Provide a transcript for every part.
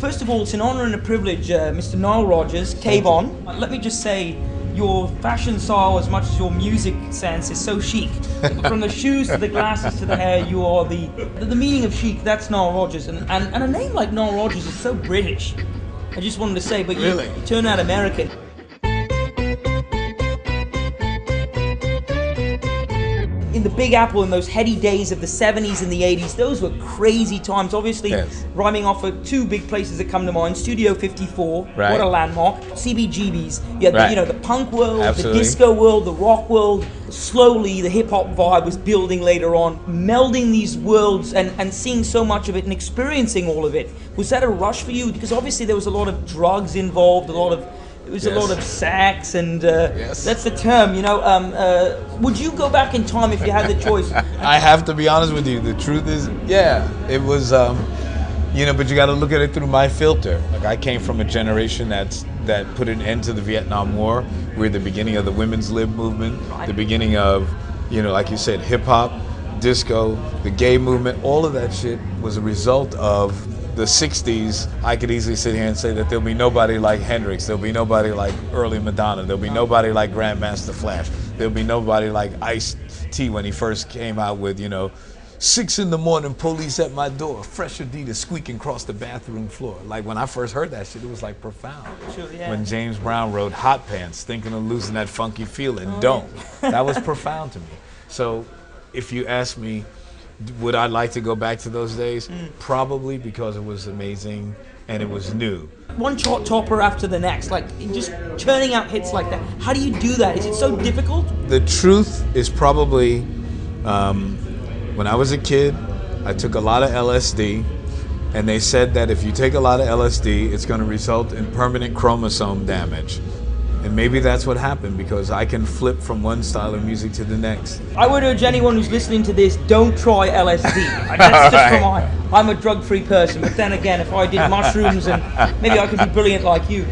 first of all, it's an honor and a privilege, Mr. NILE Rogers, K-Bon. Let me just say, your fashion style, as much as your music sense, is so chic. From the shoes to the glasses to the hair, you are the meaning of chic. That's NILE Rogers, and a name like NILE Rogers is so British. I just wanted to say, but you turn out American. In the Big Apple, in those heady days of the 70s and the 80s, those were crazy times. Obviously, rhyming off of two big places that come to mind: Studio 54, what a landmark; CBGB's. You had the punk world, the disco world, the rock world. Slowly, the hip hop vibe was building later on, melding these worlds and seeing so much of it and experiencing all of it. Was that a rush for you? Because obviously there was a lot of drugs involved, a lot of sex, and that's the term, you know. Would you go back in time if you had the choice? I have to be honest with you. The truth is, it was, you know, but you got to look at it through my filter. Like, I came from a generation that put an end to the Vietnam War. We're the beginning of the women's lib movement, the beginning of, you know, like you said, hip hop, disco, the gay movement. All of that shit was a result of the 60s. I could easily sit here and say that there'll be nobody like Hendrix, there'll be nobody like early Madonna, there'll be nobody like Grandmaster Flash, there'll be nobody like Ice-T when he first came out with, you know, 6 in the morning, police at my door, fresh Adidas squeaking across the bathroom floor. Like, when I first heard that shit, it was like profound. When James Brown wrote Hot Pants, thinking of losing that funky feeling, don't. That was profound to me. So if you ask me, would I like to go back to those days? Probably, because it was amazing and it was new. One chart topper after the next, like just churning out hits like that. How do you do that? Is it so difficult? The truth is probably, when I was a kid, I took a lot of LSD, and they said that if you take a lot of LSD, it's going to result in permanent chromosome damage. And maybe that's what happened, because I can flip from one style of music to the next. I would urge anyone who's listening to this, don't try LSD. That's just from I'm a drug-free person, but then again, if I did mushrooms, and maybe I could be brilliant like you.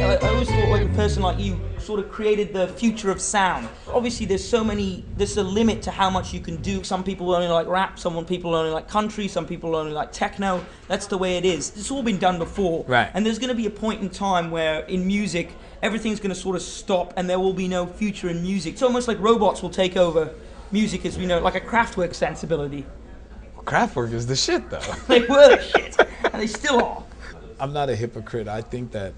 I always thought like a person like you sort of created the future of sound. Obviously there's a limit to how much you can do. Some people only like rap, some people only like country, some people only like techno. That's the way it is. It's all been done before. Right. And there's going to be a point in time where in music, everything's going to sort of stop and there will be no future in music. It's almost like robots will take over music as we know, like a Kraftwerk sensibility. Well, Kraftwerk is the shit, though. They were the shit, and they still are. I'm not a hypocrite. I think that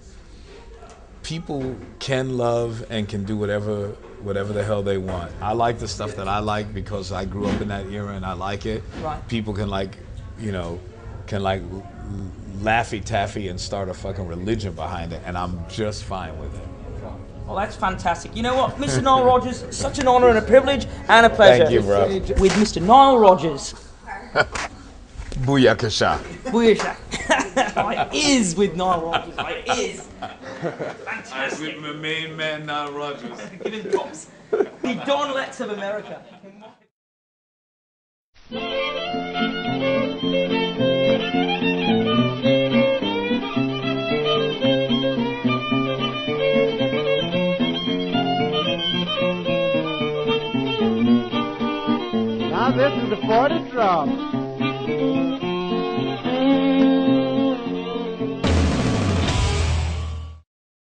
people can love and can do whatever the hell they want. I like the stuff that I like because I grew up in that era and I like it. Right. People can like, you know, Laffy Taffy and start a fucking religion behind it, and I'm just fine with it. Well, that's fantastic. You know what, Mr. NILE Rogers, such an honor and a privilege and a pleasure. Thank you, bro. With Mr. NILE Rogers. Booyakasha. Booyakasha. I is with NILE Rogers. I is. Fantastic. With my main man, NILE Rogers. Give him props. The Don Letts of America. Now this is the 40 drum.